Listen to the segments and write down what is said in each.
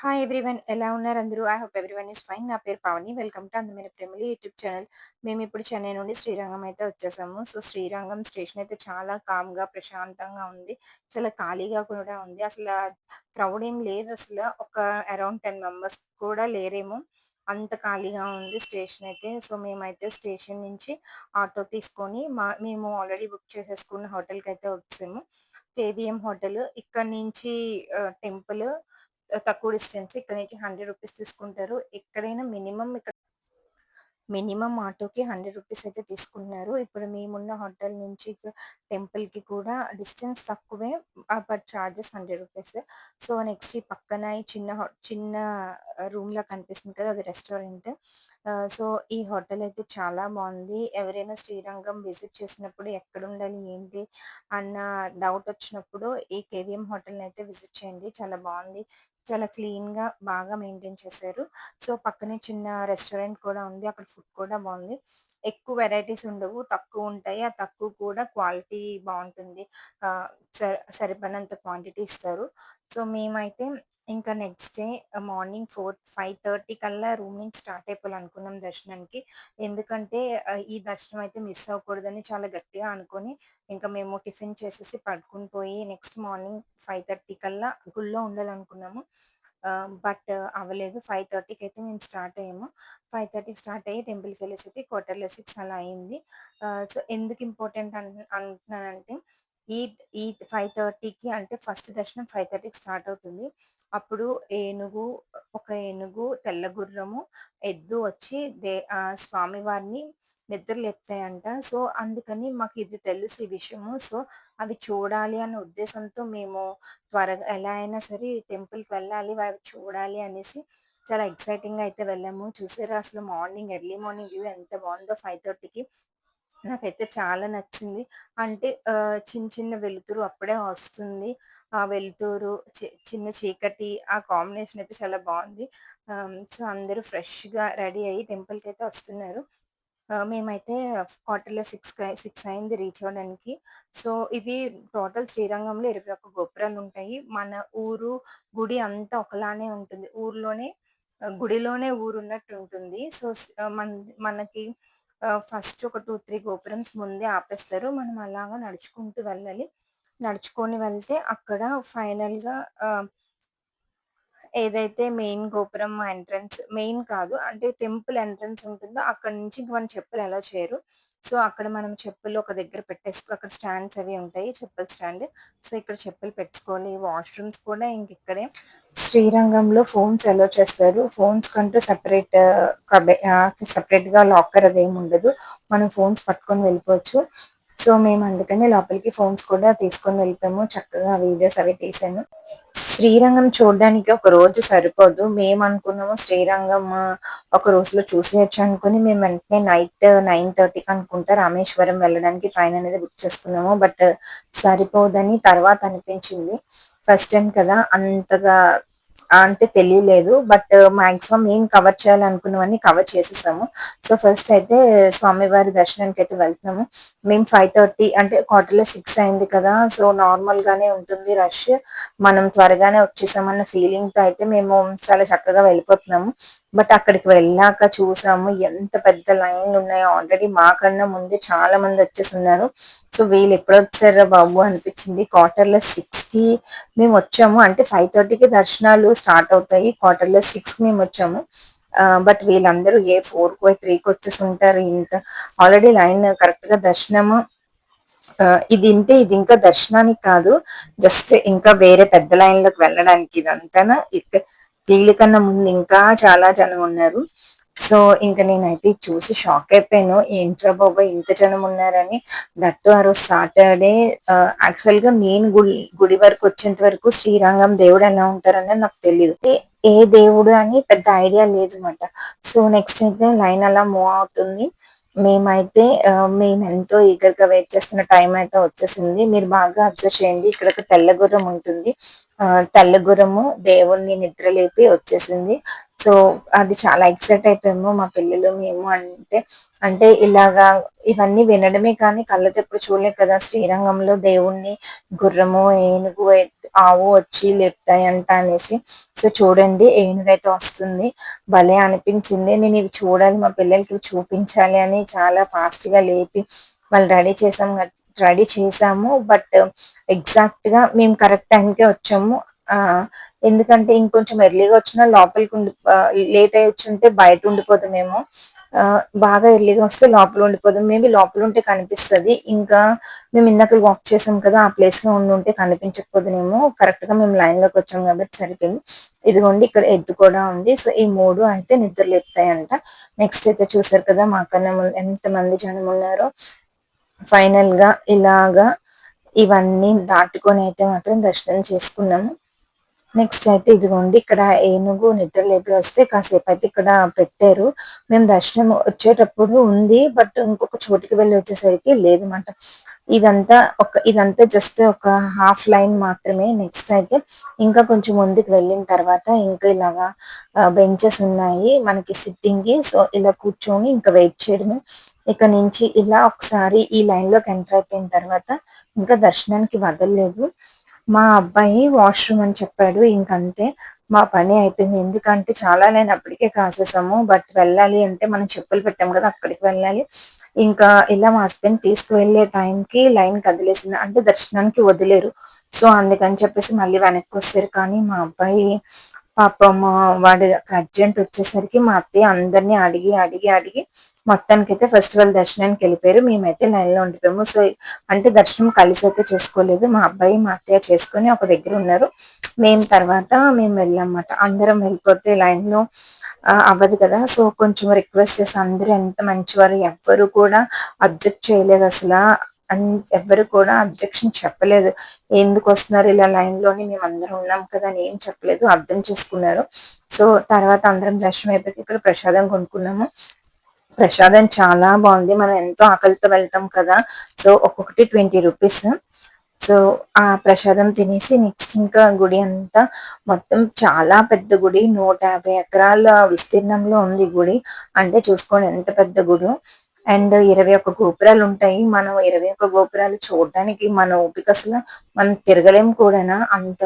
Hi everyone, ఎలా ఉన్నారు అందరూ? I hope everyone is fine. నా పేరు పావని. వెల్కమ్ టు అందమైన ప్రేమలు యూట్యూబ్ ఛానల్. మేము ఇప్పుడు చెన్నై నుండి శ్రీరంగం అయితే వచ్చేసాము. సో శ్రీరంగం స్టేషన్ అయితే చాలా కామ్గా ప్రశాంతంగా ఉంది. చాలా ఖాళీగా కూడా ఉంది. అసలు క్రౌడ్ ఏం లేదు. అసలు ఒక అరౌండ్ 10 మెంబర్స్ కూడా లేరేమో, అంత ఖాళీగా ఉంది స్టేషన్ అయితే. సో మేమైతే స్టేషన్ నుంచి ఆటో తీసుకొని మేము ఆల్రెడీ బుక్ చేసేసుకున్న హోటల్కి అయితే వచ్చాము. KBM hotel. ఇక్కడ నుంచి టెంపుల్ తక్కువ డిస్టెన్స్. ఇక్కడ నుంచి 100 రూపీస్ తీసుకుంటారు. ఎక్కడైనా మినిమం ఆటోకి 100 రూపీస్ అయితే తీసుకుంటున్నారు. ఇప్పుడు మేమున్న హోటల్ నుంచి టెంపుల్‌కి కూడా డిస్టెన్స్ తక్కువే. But charges 100 rupees. So, next ఈ పక్కన ఈ చిన్న రూమ్‌లా కనిపిస్తుంది కదా! అది రెస్టారెంట్. సో, ఈ హోటల్ అయితే చాలా బావుంది. ఎవరైనా శ్రీరంగం విజిట్ చేసినప్పుడు ఎక్కడుండాలి, ఏంటి అన్న డౌట్ వచ్చినప్పుడు ఈ కేవీఎం హోటల్‌ని అయితే విజిట్ చేయండి. చాలా బావుంది. చాలా క్లీన్‌గా బాగా మెయింటైన్ చేశారు. సో, పక్కనే చిన్న రెస్టారెంట్ కూడా ఉంది. అక్కడ ఫుడ్ కూడా బావుంది. ఎక్కువ వెరైటీస్ ఉండవు. తక్కువుంటాయి. ఆ తక్కువ కూడా క్వాలిటీ బావుంటుంది. ఆహ్, సరిపడినంత క్వాంటిటీ ఇస్తారు. సో, మేమైతే ఇంకా నెక్స్ట్ డే మార్నింగ్ 5:30 కల్లా రూమ్ నుంచి స్టార్ట్ అయిపోవాలనుకున్నాం దర్శనానికి. ఎందుకంటే ఈ దర్శనం అయితే మిస్ అవ్వకూడదని చాలా గట్టిగా అనుకోని, ఇంకా మేము టిఫిన్ చేసేసి పడుకొని పోయి నెక్స్ట్ మార్నింగ్ 5:30 కల్లా గుళ్ళో ఉండాలనుకున్నాము. బట్ అవ్వలేదు. 5:30కి అయితే మేము స్టార్ట్ అయ్యాము. 5:30కి స్టార్ట్ అయ్యి టెంపుల్‌కెళ్ళేసరికి 6:45 అలా అయింది. సో, ఎందుకు ఇంపార్టెంట్ అంటున్నానంటే, ఈ ఈ 5:30కి అంటే ఫస్ట్ దర్శనం 5:30కి స్టార్ట్ అవుతుంది. అప్పుడు ఏనుగు, ఒక ఏనుగు, తెల్ల గుర్రము, ఎద్దు వచ్చి స్వామివారిని నిద్ర లేపుతాయంట. సో, అందుకని మాకిది తెలుసు ఈ విషయము. సో, అవి చూడాలి అన్న ఉద్దేశంతో మేము త్వరగా ఎలా అయినా సరే టెంపుల్‌కి వెళ్ళాలి, అవి చూడాలి అనేసి చాలా ఎక్సైటింగ్‌గా అయితే వెళ్ళాము. చూసారా అసలు ఎర్లీ మార్నింగ్ వ్యూ ఎంత బావుందో 5:30కి. నాకైతే చాలా నచ్చింది. అంటే చిన్న చిన్న వెలుతురు అప్పుడే వస్తుంది. ఆ వెలుతురు, చిన్న చీకటి, ఆ కాంబినేషన్ అయితే చాలా బావుంది. సో, అందరూ ఫ్రెష్‌గా రెడీ అయ్యి టెంపుల్‌కైతే వస్తున్నారు. మేమైతే 6 అయింది రీచ్ అవ్వడానికి. సో, ఇవి టోటల్ శ్రీరంగంలో 21 గోపురాలుంటాయి. మన ఊరు, గుడి అంతా ఒకలానే ఉంటుంది. గుడిలోనే ఊరున్నట్టు ఉంటుంది. సో, మనకి ఫస్ట్ ఒక 2, 3 గోపురమ్స్ ముందే ఆపేస్తారు. మనం అలాగా నడుచుకుంటూ వెళ్ళాలి. నడుచుకొని వెళ్తే అక్కడ ఫైనల్‌గా ఏదైతే మెయిన్ గోపురం మెయిన్ కాదు. అంటే టెంపుల్ ఎంట్రన్స్ ఉంటుందో అక్కడి నుంచి ఇంక మన చెప్పులు అలో చేయరు. సో, అక్కడ మనం చెప్పులు ఒక దగ్గర అక్కడ స్టాండ్స్ అవి ఉంటాయి. చెప్పుల స్టాండ్. సో, ఇక్కడ చెప్పులు పెట్టుకోవాలి. వాష్‌రూమ్స్ కూడా ఇంకిక్కడే. శ్రీరంగంలో ఫోన్స్ అలో చేస్తారు. ఫోన్స్‌కంటూ సెపరేట్‌గా లాకర్ అదేముండదు. మనం ఫోన్స్ పట్టుకొని వెళ్ళిపోవచ్చు. సో, మేము అందుకని లోపలికి ఫోన్స్ కూడా తీసుకొని వెళ్ళిపోయాము. చక్కగా వీడియోస్ అవి తీశాను. శ్రీరంగం చూడడానికి ఒక రోజు సరిపోదు. మేమనుకున్నాము శ్రీరంగం ఒక రోజులో చూసేయొచ్చు అనుకుని మేము వెంటనే నైట్ 9:30కి అనుకుంటా రామేశ్వరం వెళ్ళడానికి ట్రైన్ అనేది బుక్ చేసుకున్నాము. బట్ సరిపోదని తర్వాత అనిపించింది. ఫస్ట్ టైమ్ కదా! అంతగా అంటే తెలియలేదు. బట్ మాక్సిమం ఏం కవర్ చేయాలనుకున్నవన్నీ కవర్ చేసేసాము. సో, ఫస్ట్ అయితే స్వామివారి దర్శనానికైతే వెళ్తున్నాము. మేము 5:30 అంటే 6 అయింది కదా! సో, నార్మల్‌గానే ఉంటుంది రష్. మనం త్వరగానే వచ్చేసామన్న ఫీలింగ్‌తో అయితే మేము చాలా చక్కగా వెళ్ళిపోతున్నాము. బట్ అక్కడికి వెళ్ళాక చూసాము ఎంత పెద్ద లైన్‌లున్నాయో. ఆల్రెడీ మాకన్నా ముందే చాలా మందొచ్చేసున్నారు. సో, వీళ్ళెప్పుడొచ్చార్రా బాబు అనిపిచ్చింది. 6కి మేమొచ్చాము. అంటే 5:30కి దర్శనాలు స్టార్ట్ అవుతాయి. 6కి మేమొచ్చాము. బట్ వీళ్ళందరూ 4కో, 3కో వచ్చేసుంటారు. ఆల్రెడీ లైన్ కరెక్ట్‌గా దర్శనము ఇది ఇంకా దర్శనానికి కాదు. జస్ట్ ఇంకా వేరే పెద్ద లైన్‌లోకి వెళ్ళడానికి ఇదంతాను. వీళ్ళకన్నా ముందు ఇంకా చాలా జనం ఉన్నారు. సో, ఇంక నేనైతే ఇది చూసి షాక్ అయిపోయాను. ఏంట్రా బాబోయ్! ఇంత జనం ఉన్నారని. దట్ ఆ రోజు సాటర్‌డే. యాక్చువల్‌గా నేను గుడి వరకు వచ్చేంత వరకు శ్రీరంగం దేవుడు ఎలా ఉంటారనేది నాకు తెలీదు. ఏ దేవుడు అని పెద్ద ఐడియా లేదనమాట. సో, నెక్స్ట్ అయితే లైన్ అలా మూవ్ అవుతుంది. మేమెంతో ఈగర్‌గా వెయిట్ చేస్తున్న టైం అయితే వచ్చేసింది. మీరు బాగా అబ్జర్వ్ చేయండి. ఇక్కడ ఒక తెల్ల గుర్రం ఉంటుంది. తెల్ల గుర్రము దేవుడిని నిద్రలేపి వచ్చేసింది. సో అది చాలా ఎక్సైట్ అయిపోయాము మా పిల్లలు మేము. అంటే ఇలాగా ఇవన్నీ వినడమే కానీ కళ్ళతో ఎప్పుడు చూడలేదు కదా, శ్రీరంగంలో దేవుణ్ణి గుర్రము, ఏనుగు, ఆవు వచ్చి లేపుతాయంట అనేసి. సో చూడండి, ఏనుగైతే వస్తుంది, భలే అనిపించింది. నేను ఇవి చూడాలి, మా పిల్లలకి ఇవి చూపించాలి అని చాలా ఫాస్ట్ గా లేపి వాళ్ళు రెడీ చేసాము. బట్ ఎగ్జాక్ట్ గా మేము కరెక్ట్ టైంకే వచ్చాము. ఆ ఎందుకంటే ఇంకొంచెం ఎర్లీగా వచ్చినా లోపలికి లేట్ అయి వచ్చుంటే బయట ఉండిపోతామేమో. బాగా ఎర్లీగా వస్తే లోపల ఉండిపోదాం, మేబీ లోపల ఉంటే కనిపిస్తది. ఇంకా మేము ఇందాక వాక్ చేసాం కదా, ఆ ప్లేస్ లో ఉంటే కనిపించకపోదునేమో. కరెక్ట్ గా మేము లైన్ లోకి వచ్చాం కాబట్టి సరిపోయింది. ఇదిగోండి ఇక్కడ ఎద్దు కూడా ఉంది. సో ఈ 3 అయితే నిద్ర లేపుతాయంట. నెక్స్ట్ అయితే చూసారు కదా, మా కన్నా ముందు ఎంత మంది జనం ఉన్నారో. ఫైనల్ గా ఇలాగా ఇవన్నీ దాటుకొని అయితే మాత్రం దర్శనం చేసుకున్నాము. నెక్స్ట్ అయితే ఇదిగోండి ఇక్కడ ఏనుగు నిద్ర లేపి వస్తే కాసేపు అయితే ఇక్కడ పెట్టారు. మేము దర్శనం వచ్చేటప్పుడు ఉంది, బట్ ఇంకొక చోటుకి వెళ్ళి వచ్చేసరికి లేదన్నమాట. ఇదంతా జస్ట్ ఒక హాఫ్ లైన్ మాత్రమే. నెక్స్ట్ అయితే ఇంకా కొంచెం ముందుకు వెళ్ళిన తర్వాత ఇంకా ఇలాగా బెంచెస్ ఉన్నాయి మనకి సిట్టింగ్ కి. సో ఇలా కూర్చొని ఇంకా వెయిట్ చేయడమే. ఇక నుంచి ఇలా ఒకసారి ఈ లైన్ లోకి ఎంటర్ అయిపోయిన తర్వాత ఇంకా దర్శనానికి వదలలేదు. మా అబ్బాయి వాష్రూమ్ అని చెప్పాడు, ఇంకంతే మా పని అయిపోయింది. ఎందుకంటే చాలా లైన్ అప్పటికే కాసేసాము, బట్ వెళ్ళాలి అంటే మనం చెప్పులు పెట్టాం కదా, అక్కడికి వెళ్ళాలి. ఇంకా ఇలా మా హస్బెండ్ తీసుకువెళ్ళే టైంకి లైన్ కదిలేసింది, అంటే దర్శనానికి వదిలేరు. సో అందుకని చెప్పేసి మళ్ళీ వెనక్కి వస్తారు. కానీ మా అబ్బాయి పాపం వాడి అర్జెంట్ వచ్చేసరికి మా అత్తయ్య అందరినీ అడిగి అడిగి అడిగి మొత్తానికైతే ఫెస్టివల్ దర్శనానికి వెళ్ళిపోయారు. మేమైతే లైన్ లో ఉండిపోయాము. సో అంటే దర్శనం కలిసి అయితే చేసుకోలేదు, మా అబ్బాయి మా అత్తయ్య చేసుకుని ఒక దగ్గర ఉన్నారు. మేము వెళ్ళామన్నమాట. అందరం వెళ్ళిపోతే లైన్ లో అవ్వదు కదా. సో కొంచెం రిక్వెస్ట్ చేసి అందరూ ఎంత మంచివారు, ఎవ్వరు కూడా అబ్జెక్ట్ చేయలేదు అసలు. ఎవ్వరు కూడా అబ్జెక్షన్ చెప్పలేదు. ఎందుకు వస్తున్నారు ఇలా లైన్ లోని, మేము అందరం ఉన్నాం కదా అని ఏం చెప్పలేదు, అర్థం చేసుకున్నారు. సో తర్వాత అందరం దర్శనం అయిపోయి ఇక్కడ ప్రసాదం కొనుక్కున్నాము. ప్రసాదం చాలా బాగుంది. మనం ఎంతో ఆకలితో వెళ్తాం కదా, సో ఒక్కొక్కటి 20 రూపీస్. సో ఆ ప్రసాదం తినేసి నెక్స్ట్ ఇంకా గుడి అంతా మొత్తం చాలా పెద్ద గుడి, 150 ఎకరాల విస్తీర్ణంలో ఉంది గుడి. అంటే చూసుకోండి ఎంత పెద్ద గుడి. అండ్ 21 గోపురాలు ఉంటాయి. మనం 21 గోపురాలు చూడడానికి మన ఓపిక అసలు మనం తిరగలేం కూడా అంత.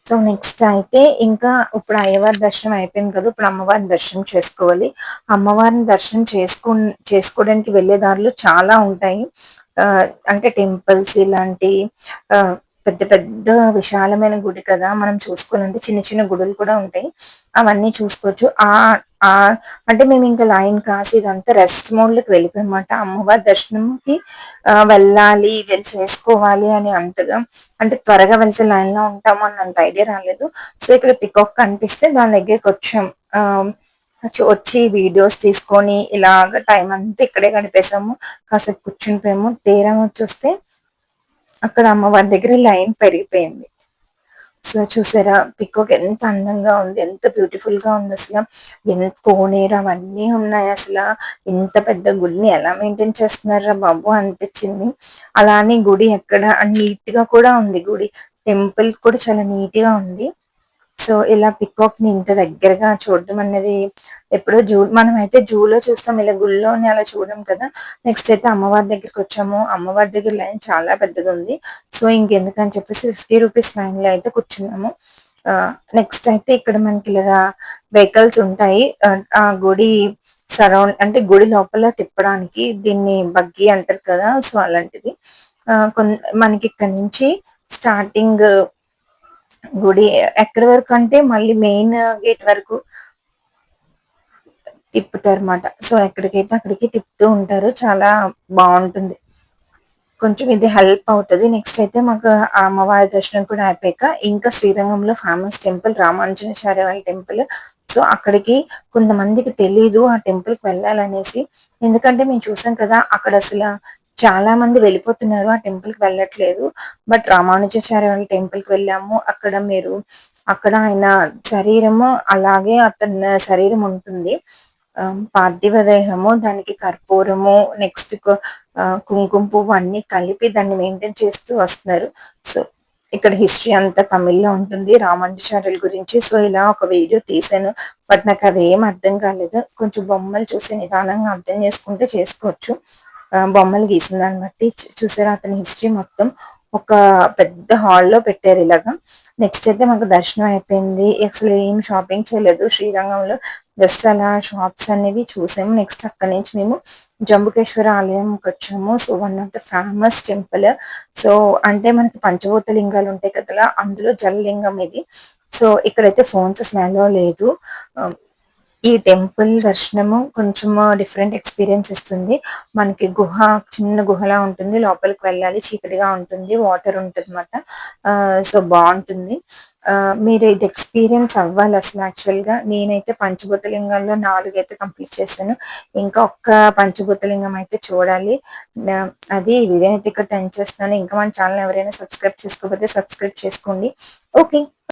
సో నెక్స్ట్ అయితే ఇంకా ఇప్పుడు అయ్యవారి దర్శనం అయిపోయింది కదా, ఇప్పుడు అమ్మవారిని దర్శనం చేసుకోవాలి. అమ్మవారిని దర్శనం చేసుకోవడానికి వెళ్ళే దారులు చాలా ఉంటాయి. ఆ అంటే టెంపుల్స్ ఇలాంటి ఆ పెద్ద పెద్ద విశాలమైన గుడి కదా, మనం చూసుకోవాలంటే చిన్న చిన్న గుడులు కూడా ఉంటాయి, అవన్నీ చూసుకోవచ్చు. ఆ అంటే మేము ఇంకా లైన్ కాసి ఇదంతా రెస్ట్ మోడ్ లోకి వెళ్ళిపోయామాట. అమ్మవారి దర్శనంకి వెళ్ళి చేసుకోవాలి అని అంతగా అంటే త్వరగా వెళ్తే లైన్ లో ఉంటాము అన్నంత ఐడియా రాలేదు. సో ఇక్కడ పికాక్ కనిపిస్తే దాని దగ్గరికి వచ్చాం. ఆ వచ్చి వీడియోస్ తీసుకొని ఇలాగ టైం అంతా ఇక్కడే గడిపేసాము. కాసేపు కూర్చుని పోయాము. తీరం చూస్తే అక్కడ అమ్మవారి దగ్గర లైన్ పెరిగిపోయింది. సో చూసారా పికాక్ ఎంత అందంగా ఉంది, ఎంత బ్యూటిఫుల్ గా ఉంది అసలు. ఎంత కోనేరు అవన్నీ ఉన్నాయి అసలు. ఇంత పెద్ద గుడిని ఎలా మెయింటైన్ చేస్తున్నారా బాబు అనిపించింది. అలానే గుడి ఎక్కడ నీట్ గా కూడా ఉంది. గుడి టెంపుల్ కూడా చాలా నీట్ గా ఉంది. సో ఇలా పికాక్ ని ఇంత దగ్గరగా చూడడం అనేది ఎప్పుడో మనం అయితే జూలో చూస్తాం, ఇలా గుళ్ళోని అలా చూడడం కదా. నెక్స్ట్ అయితే అమ్మవారి దగ్గరికి వచ్చాము. అమ్మవారి దగ్గర లైన్ చాలా పెద్దది ఉంది. సో ఇంకెందుకని చెప్పేసి 50 రూపీస్ లైన్ లో అయితే కూర్చున్నాము. నెక్స్ట్ అయితే ఇక్కడ మనకి ఇలా వెహికల్స్ ఉంటాయి. ఆ గుడి అంటే గుడి లోపల తిప్పడానికి దీన్ని బగ్గి అంటారు కదా, సో అలాంటిది. మనకి ఇక్కడ నుంచి స్టార్టింగ్ గుడి ఎక్కడి వరకు అంటే మళ్ళీ మెయిన్ గేట్ వరకు తిప్పుతారు అన్నమాట. సో ఎక్కడికైతే అక్కడికి తిప్పుతూ ఉంటారు, చాలా బాగుంటుంది. కొంచెం ఇది హెల్ప్ అవుతుంది. నెక్స్ట్ అయితే మాకు ఆ అమ్మవారి దర్శనం కూడా అయిపోయాక ఇంకా శ్రీరంగంలో ఫేమస్ టెంపుల్ రామానుజాచార్య వాళ్ళ టెంపుల్. సో అక్కడికి కొంతమందికి తెలీదు ఆ టెంపుల్ కి వెళ్ళాలనేసి. ఎందుకంటే మేము చూసాం కదా అక్కడ అసలు చాలా మంది వెళ్ళిపోతున్నారు, ఆ టెంపుల్ కి వెళ్ళట్లేదు. బట్ రామానుజాచార్య వాళ్ళ టెంపుల్ కి వెళ్ళాము. అక్కడ ఆయన శరీరము అలాగే అతని శరీరం ఉంటుంది. పార్థివ దేహము, దానికి కర్పూరము, నెక్స్ట్ కుంకుమ పువ్వు అన్ని కలిపి దాన్ని మెయింటైన్ చేస్తూ వస్తున్నారు. సో ఇక్కడ హిస్టరీ అంతా తమిళ్‌లో ఉంటుంది. రామానుజాచార్యుల గురించి. సో, ఇలా ఒక వీడియో తీశాను. బట్ నాకదేం అర్థం కాలేదు. కొంచెం బొమ్మలు చూసి నిదానంగా అర్థం చేసుకుంటే చేసుకోవచ్చు. బొమ్మలు గీసిన దాన్ని బట్టి చూసారా అతని హిస్టరీ మొత్తం ఒక పెద్ద హాల్‌లో పెట్టారిలాగా. నెక్స్ట్ అయితే మాకు దర్శనం అయిపోయింది. అసలు ఏం షాపింగ్ చేయలేదు శ్రీరంగంలో. జస్ట్ అలా షాప్స్ అనేవి చూసాము. నెక్స్ట్ అక్కడి నుంచి మేము జంబుకేశ్వర ఆలయంకొచ్చాము. So, one of the famous temple. So, అంటే మనకి పంచభూత లింగాలు ఉంటాయి కదా! అందులో జలలింగం ఇది. సో, ఇక్కడైతే ఫోన్స్ అసలు అలో లేదు. ఆహ్, ఈ టెంపుల్ దర్శనము కొంచెము డిఫరెంట్ ఎక్స్‌పీరియన్స్ ఇస్తుంది. మనకి చిన్న గుహలా ఉంటుంది. లోపలికి వెళ్ళాలి. చీకటిగా ఉంటుంది. వాటర్ ఉంటదనమాట. సో, బావుంటుంది. మీరు ఇది ఎక్స్‌పీరియన్స్ అవ్వాలసలు యాక్చువల్‌గా. నేనైతే పంచభూత లింగాల్లో 4 అయితే కంప్లీట్ చేశాను. ఇంకా ఒక్క పంచభూత లింగం అయితే చూడాలి. న అది ఈ వీడియోనైతే ఇక్కడితో ఎండ్ చేస్తున్నాను. ఇంకా మన ఛానెల్ ఎవరైనా సబ్స్క్రైబ్ చేసుకోకపోతే సబ్స్క్రైబ్ చేసుకోండి. ఓకే.